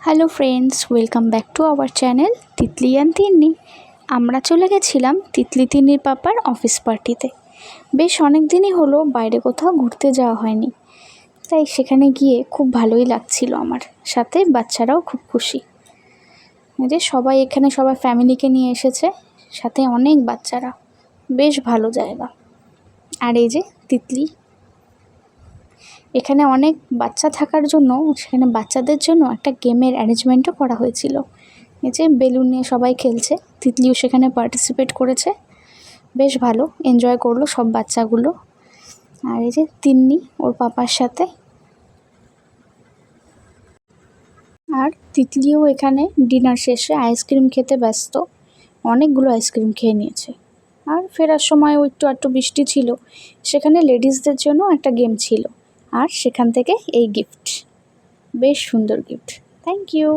Hello friends, welcome back to our channel Titli and Tinni. আমরা চলে গেছিলাম তিতলি তিন্নির পাপার অফিস পার্টিতে। বেশ অনেক দিনই হলো বাইরে কোথাও ঘুরতে যাওয়া হয়নি, তাই সেখানে গিয়ে খুব ভালোই লাগছিল আমার। সাথে বাচ্চারাও খুব খুশি যে সবাই এখানে সবার ফ্যামিলিকে নিয়ে এসেছে, সাথে অনেক বাচ্চারা। বেশ ভালো জায়গা। আর এই যে তিতলি, এখানে অনেক বাচ্চা থাকার জন্য সেখানে বাচ্চাদের জন্য একটা গেমের অ্যারেঞ্জমেন্টও করা হয়েছিল। এই যে বেলুন নিয়ে সবাই খেলছে, তিতলিও সেখানে পার্টিসিপেট করেছে। বেশ ভালো এনজয় করলো সব বাচ্চাগুলো। আর এই যে তিন্নি ওর পাপার সাথে, আর তিতলিও এখানে ডিনার শেষে আইসক্রিম খেতে ব্যস্ত। অনেকগুলো আইসক্রিম খেয়ে নিয়েছে। আর ফেরার সময় একটু একটু বৃষ্টি ছিল, সেখানে লেডিসদের জন্য একটা গেম ছিল। আর সেখান থেকে এই গিফট, বেশ সুন্দর গিফট। Thank you.